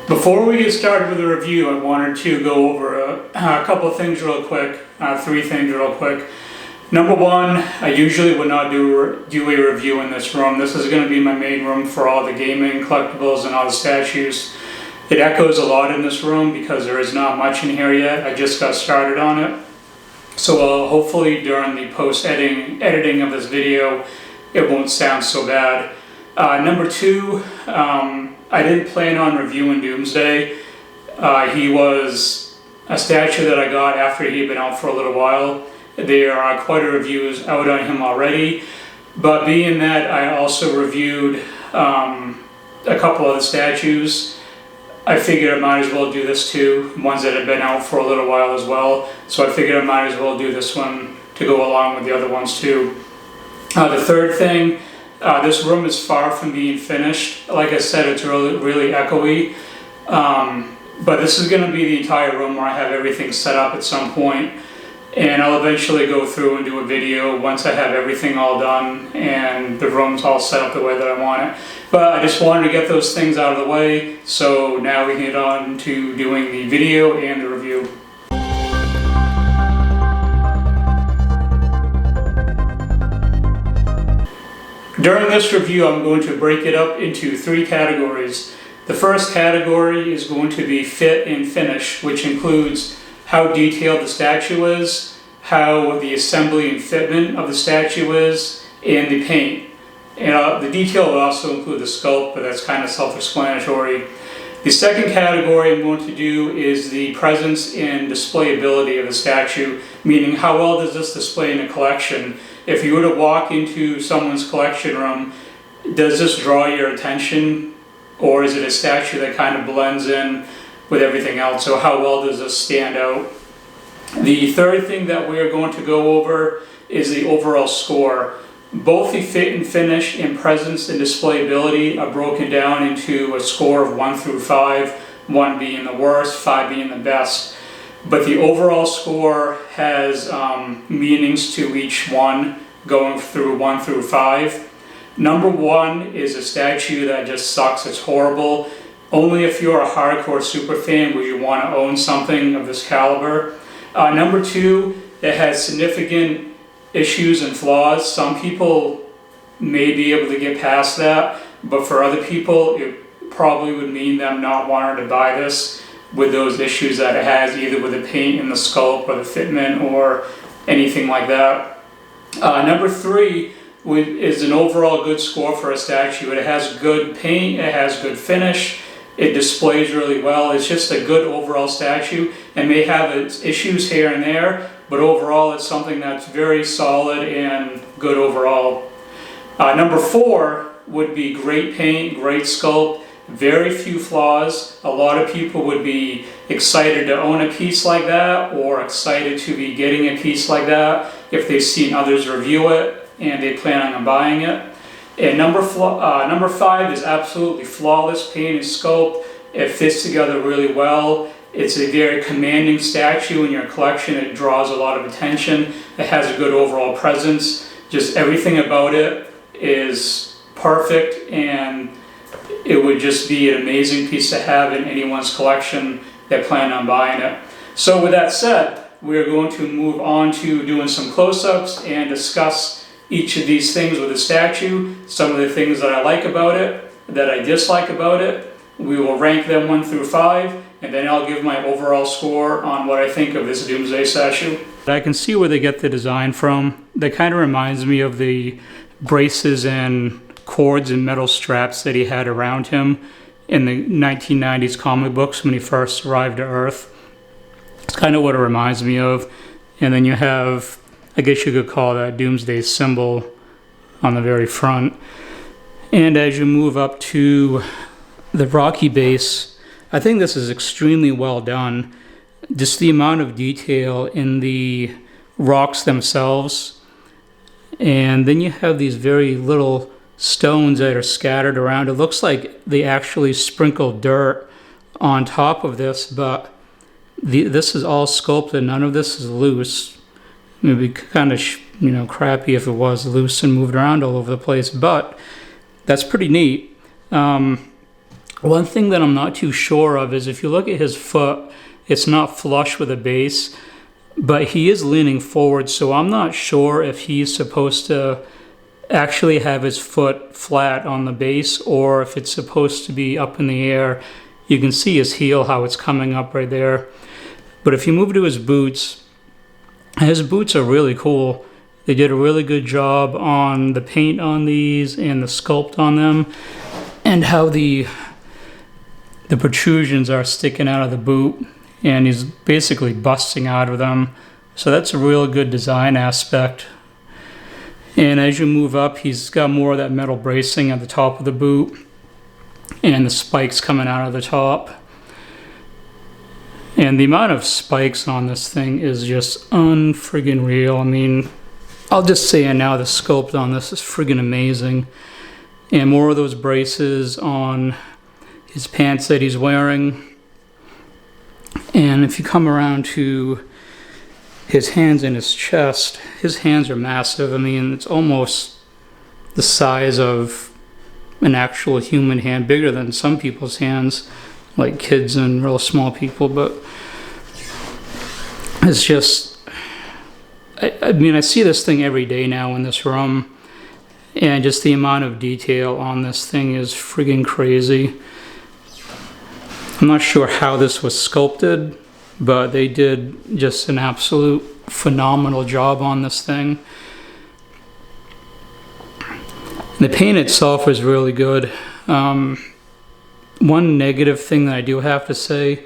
Before we get started with the review, I wanted to go over a couple of things real quick, three things real quick. Number one, I usually would not do a review in this room. This is going to be my main room for all the gaming, collectibles, and all the statues. It echoes a lot in this room because there is not much in here yet. I just got started on it. So hopefully during the post-editing of this video, it won't sound so bad. Number two, I didn't plan on reviewing Doomsday. He was a statue that I got after he had been out for a little while. There are quite a reviews out on him already, but being that I also reviewed a couple of the statues, I figured I might as well do this too, ones that had been out for a little while as well. So I figured I might as well do this one to go along with the other ones too. The third thing, this room is far from being finished. Like I said, it's really echoey. But this is going to be the entire room where I have everything set up at some point. And I'll eventually go through and do a video once I have everything all done and the room's all set up the way that I want it. But I just wanted to get those things out of the way, so now we can get on to doing the video and the review. During this review, I'm going to break it up into three categories. The first category is going to be fit and finish, which includes how detailed the statue is, how the assembly and fitment of the statue is, and the paint. And the detail will also include the sculpt, but that's kind of self-explanatory. The second category I'm going to do is the presence and displayability of the statue, meaning how well does this display in a collection. If you were to walk into someone's collection room, does this draw your attention, or is it a statue that kind of blends in with everything else? So how well does this stand out? The third thing that we are going to go over is the overall score. Both the fit and finish and presence and displayability are broken down into a score of 1 through 5, 1 being the worst, 5 being the best. But the overall score has meanings to each one, going through 1 through 5. Number 1 is a statue that just sucks, it's horrible. Only if you're a hardcore super fan will you want to own something of this caliber. Number 2, it has significant issues and flaws. Some people may be able to get past that, but for other people it probably would mean them not wanting to buy this with those issues that it has, either with the paint and the sculpt or the fitment or anything like that. Number 3 is an overall good score for a statue. It has good paint, it has good finish, it displays really well. It's just a good overall statue. It may have its issues here and there, but overall it's something that's very solid and good overall. Number 4 would be great paint, great sculpt, very few flaws. A lot of people would be excited to own a piece like that, or excited to be getting a piece like that if they've seen others review it and they plan on buying it. And number 5 is absolutely flawless paint and sculpt. It fits together really well. It's a very commanding statue in your collection. It draws a lot of attention. It has a good overall presence. Just everything about it is perfect, and it would just be an amazing piece to have in anyone's collection that plan on buying it. So with that said, we're going to move on to doing some close-ups and discuss each of these things with the statue, some of the things that I like about it, that I dislike about it. We will rank them 1 through 5, and then I'll give my overall score on what I think of this Doomsday statue. I can see where they get the design from. That kind of reminds me of the braces and cords and metal straps that he had around him in the 1990s comic books when he first arrived to Earth. It's kind of what it reminds me of. And then you have, I guess you could call that Doomsday symbol on the very front. And as you move up to the rocky base, I think this is extremely well done. Just the amount of detail in the rocks themselves. And then you have these very little stones that are scattered around. It looks like they actually sprinkled dirt on top of this, but this is all sculpted. None of this is loose. It would be kind of crappy if it was loose and moved around all over the place, but that's pretty neat. One thing that I'm not too sure of is if you look at his foot, it's not flush with the base, but he is leaning forward, so I'm not sure if he's supposed to actually have his foot flat on the base or if it's supposed to be up in the air. You can see his heel, how it's coming up right there. But if you move to his boots are really cool. They did a really good job on the paint on these and the sculpt on them, and how the protrusions are sticking out of the boot, and he's basically busting out of them. So that's a real good design aspect. And as you move up, he's got more of that metal bracing at the top of the boot and the spikes coming out of the top. And the amount of spikes on this thing is just unfriggin' real. I mean, I'll just say it now, the sculpt on this is friggin' amazing. And more of those braces on his pants that he's wearing. And if you come around to his hands and his chest, his hands are massive. I mean, it's almost the size of an actual human hand, bigger than some people's hands, like kids and real small people. But it's just, I mean, I see this thing every day now in this room, and just the amount of detail on this thing is friggin' crazy. I'm not sure how this was sculpted, but they did just an absolute phenomenal job on this thing. The paint itself is really good. One negative thing that I do have to say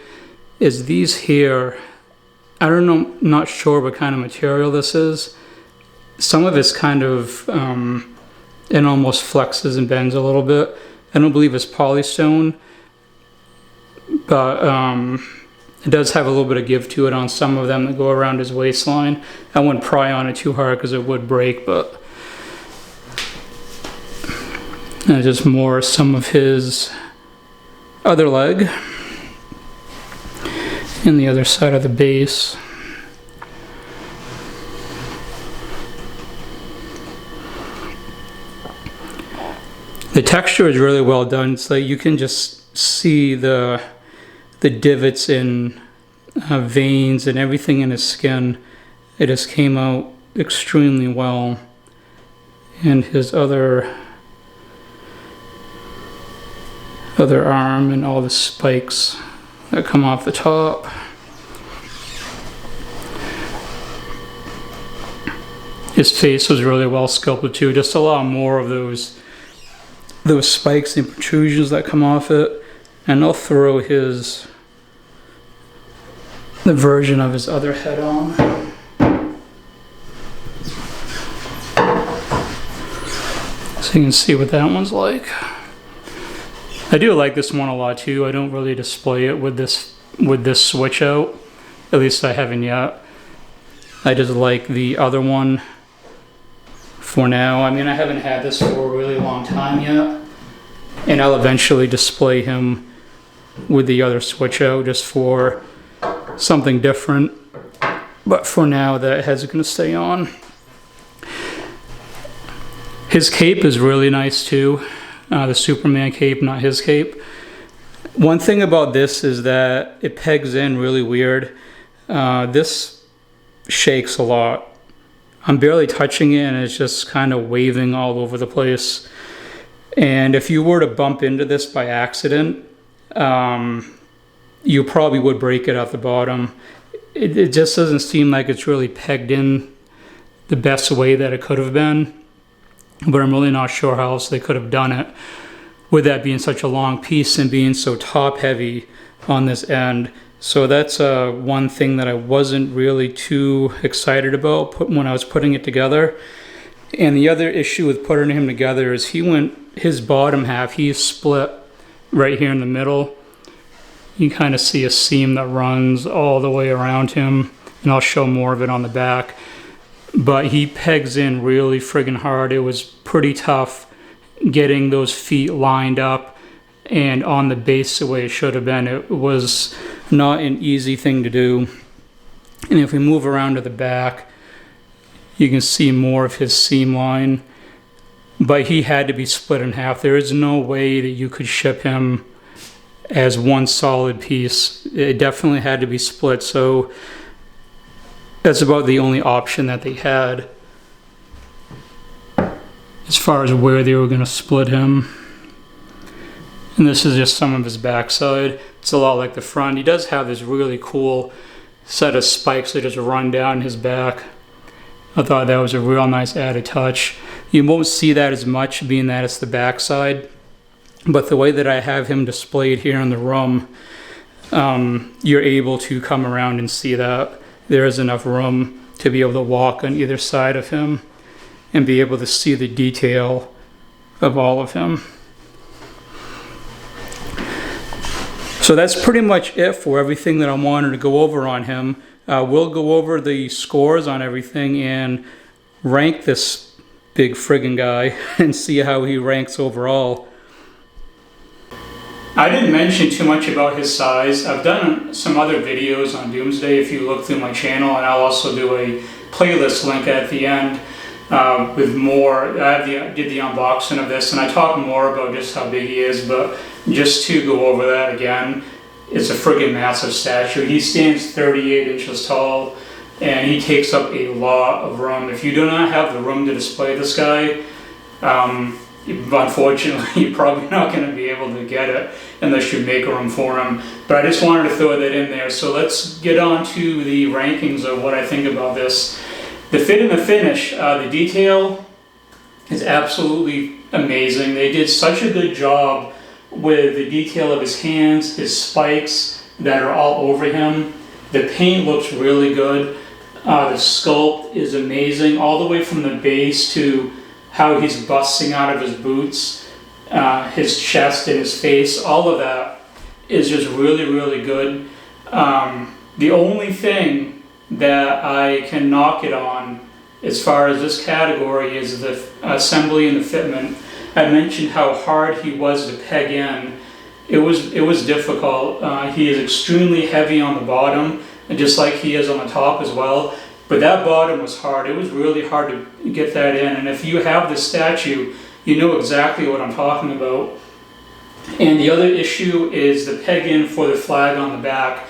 is these here, I don't know, not sure what kind of material this is. Some of it's kind of, it almost flexes and bends a little bit. I don't believe it's polystone, but it does have a little bit of give to it on some of them that go around his waistline. I wouldn't pry on it too hard because it would break, but just more some of his other leg and the other side of the base. The texture is really well done. It's like you can just see the divots in veins and everything in his skin. It just came out extremely well. And his other arm and all the spikes that come off the top. His face was really well sculpted too. Just a lot more of those spikes and protrusions that come off it. And I'll throw the version of his other head on. So you can see what that one's like. I do like this one a lot too. I don't really display it with this switch out. At least I haven't yet. I just like the other one for now. I mean, I haven't had this for a really long time yet. And I'll eventually display him with the other switch out just for something different. But for now, that head's gonna stay on. His cape is really nice too. The Superman cape, not his cape. One thing about this is that it pegs in really weird. This shakes a lot. I'm barely touching it and it's just kind of waving all over the place. And if you were to bump into this by accident, you probably would break it at the bottom. It just doesn't seem like it's really pegged in the best way that it could have been. But I'm really not sure how else they could have done it with that being such a long piece and being so top heavy on this end. So that's one thing that I wasn't really too excited about when I was putting it together. And the other issue with putting him together is his bottom half, he's split right here in the middle. You can kind of see a seam that runs all the way around him, and I'll show more of it on the back. But he pegs in really friggin' hard. It was pretty tough getting those feet lined up and on the base the way it should have been. It was not an easy thing to do. And if we move around to the back, you can see more of his seam line. But he had to be split in half. There is no way that you could ship him as one solid piece. It definitely had to be split, so that's about the only option that they had as far as where they were going to split him. And this is just some of his backside. It's a lot like the front. He does have this really cool set of spikes that just run down his back. I thought that was a real nice added touch. You won't see that as much, being that it's the backside, but the way that I have him displayed here in the room, you're able to come around and see that there is enough room to be able to walk on either side of him and be able to see the detail of all of him. So that's pretty much it for everything that I wanted to go over on him. We'll go over the scores on everything and rank this big friggin' guy and see how he ranks overall. I didn't mention too much about his size. I've done some other videos on Doomsday if you look through my channel, and I'll also do a playlist link at the end with more. Did the unboxing of this, and I talk more about just how big he is, but just to go over that again, it's a friggin' massive statue. He stands 38 inches tall, and he takes up a lot of room. If you do not have the room to display this guy, unfortunately, you're probably not going to be able to get it unless you make room for him. But I just wanted to throw that in there. So let's get on to the rankings of what I think about this. The fit and the finish, the detail is absolutely amazing. They did such a good job with the detail of his hands, his spikes that are all over him. The paint looks really good. The sculpt is amazing, all the way from the base to how he's busting out of his boots, his chest and his face. All of that is just really, really good. The only thing that I can knock it on as far as this category is the assembly and the fitment. I mentioned how hard he was to peg in. It was difficult. He is extremely heavy on the bottom, and just like he is on the top as well. But that bottom was hard. It was really hard to get that in. And if you have the statue, you know exactly what I'm talking about. And the other issue is the peg in for the flag on the back.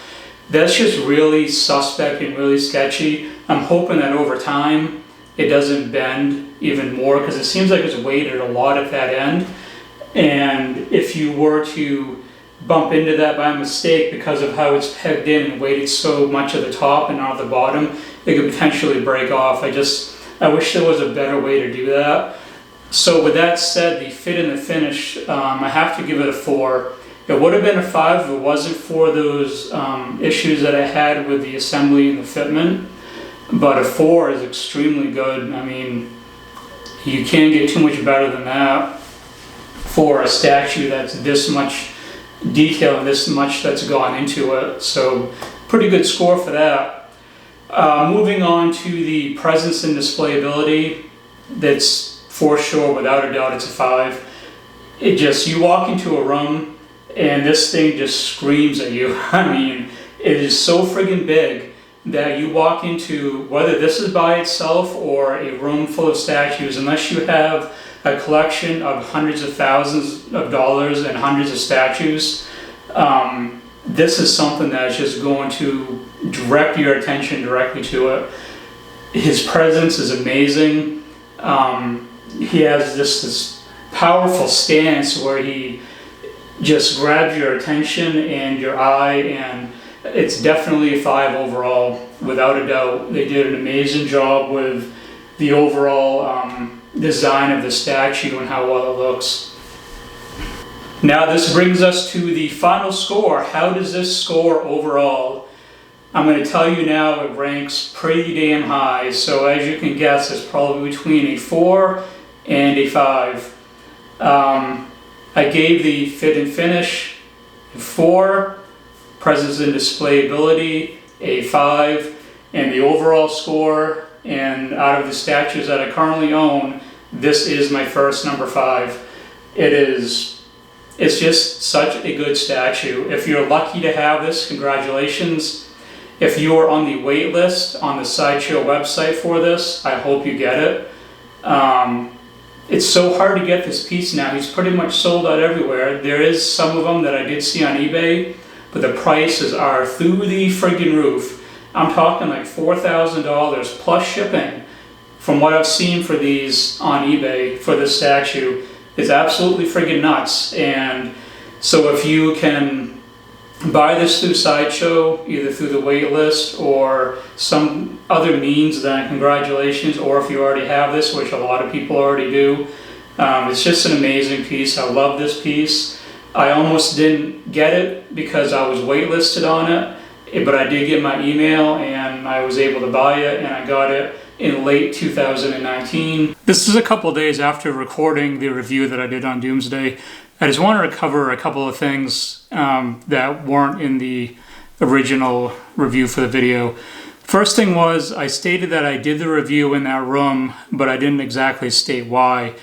That's just really suspect and really sketchy. I'm hoping that over time it doesn't bend even more, because it seems like it's weighted a lot at that end. And if you were to bump into that by mistake because of how it's pegged in and weighted so much at the top and not at the bottom, it could potentially break off. I wish there was a better way to do that. So with that said, the fit and the finish, I have to give it a 4. It would have been a 5 if it wasn't for those issues that I had with the assembly and the fitment. But a 4 is extremely good. I mean, you can't get too much better than that for a statue that's this much detail and this much that's gone into it. So pretty good score for that. Moving on to the presence and displayability, that's for sure, without a doubt, it's a 5. You walk into a room and this thing just screams at you. I mean, it is so friggin' big that you walk into, whether this is by itself or a room full of statues, unless you have a collection of hundreds of thousands of dollars and hundreds of statues, this is something that's just going to direct your attention directly to it. His presence is amazing. He has this powerful stance where he just grabs your attention and your eye, and it's definitely a 5 overall, without a doubt. They did an amazing job with the overall design of the statue and how well it looks. Now this brings us to the final score. How does this score overall? I'm going to tell you now it ranks pretty damn high, so as you can guess, it's probably between a 4 and a 5. I gave the fit and finish a 4, presence and displayability a 5, and the overall score, and out of the statues that I currently own, this is my first number 5. It's just such a good statue. If you're lucky to have this, congratulations. If you are on the wait list on the Sideshow website for this, I hope you get it. It's so hard to get this piece now. He's pretty much sold out everywhere. There is some of them that I did see on eBay, but the prices are through the friggin' roof. I'm talking like $4,000 plus shipping. From what I've seen for these on eBay for this statue, it's absolutely friggin' nuts. And so if you can buy this through Sideshow, either through the wait list or some other means, then congratulations. Or if you already have this, which a lot of people already do, it's just an amazing piece. I love this piece. I almost didn't get it because I was waitlisted on it, but I did get my email and I was able to buy it, and I got it in late 2019. This is a couple of days after recording the review that I did on Doomsday. I just wanted to cover a couple of things that weren't in the original review for the video. First thing was, I stated that I did the review in that room, but I didn't exactly state why.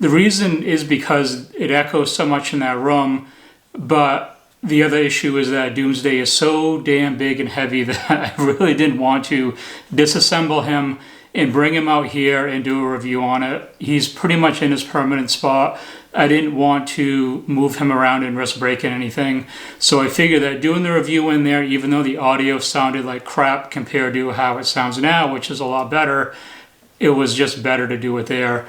The reason is because it echoes so much in that room, but the other issue is that Doomsday is so damn big and heavy that I really didn't want to disassemble him and bring him out here and do a review on it. He's pretty much in his permanent spot. I didn't want to move him around and risk breaking anything. So I figured that doing the review in there, even though the audio sounded like crap compared to how it sounds now, which is a lot better, it was just better to do it there.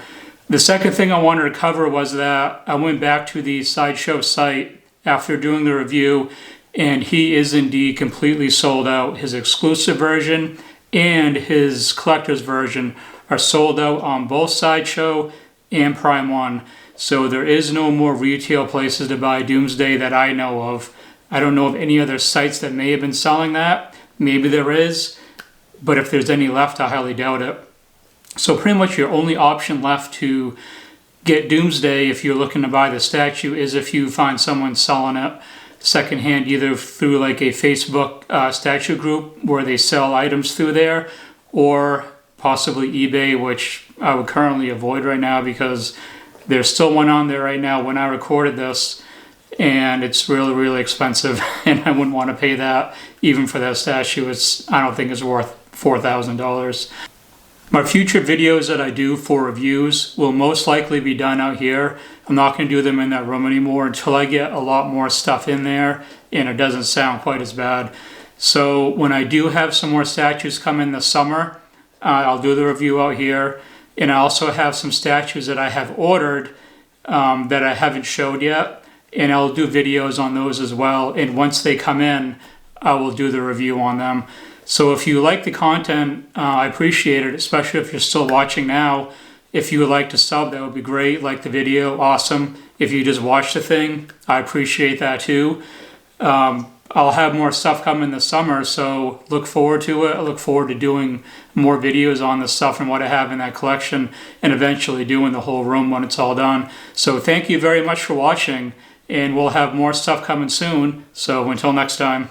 The second thing I wanted to cover was that I went back to the Sideshow site after doing the review, and he is indeed completely sold out. His exclusive version and his collector's version are sold out on both Sideshow and Prime One. So there is no more retail places to buy Doomsday that I know of. I don't know of any other sites that may have been selling that. Maybe there is, but if there's any left, I highly doubt it. So pretty much your only option left to get Doomsday if you're looking to buy the statue is if you find someone selling it secondhand, either through like a Facebook statue group where they sell items through there, or possibly eBay, which I would currently avoid right now because there's still one on there right now when I recorded this, and it's really, really expensive, and I wouldn't want to pay that even for that statue. I don't think it's worth $4,000. My future videos that I do for reviews will most likely be done out here. I'm not going to do them in that room anymore until I get a lot more stuff in there and it doesn't sound quite as bad. So when I do have some more statues come in this summer, I'll do the review out here. And I also have some statues that I have ordered that I haven't showed yet, and I'll do videos on those as well. And once they come in, I will do the review on them. So if you like the content, I appreciate it, especially if you're still watching now. If you would like to sub, that would be great. Like the video, awesome. If you just watch the thing, I appreciate that too. I'll have more stuff coming this summer, so look forward to it. I look forward to doing more videos on this stuff and what I have in that collection, and eventually doing the whole room when it's all done. So thank you very much for watching, and we'll have more stuff coming soon. So until next time.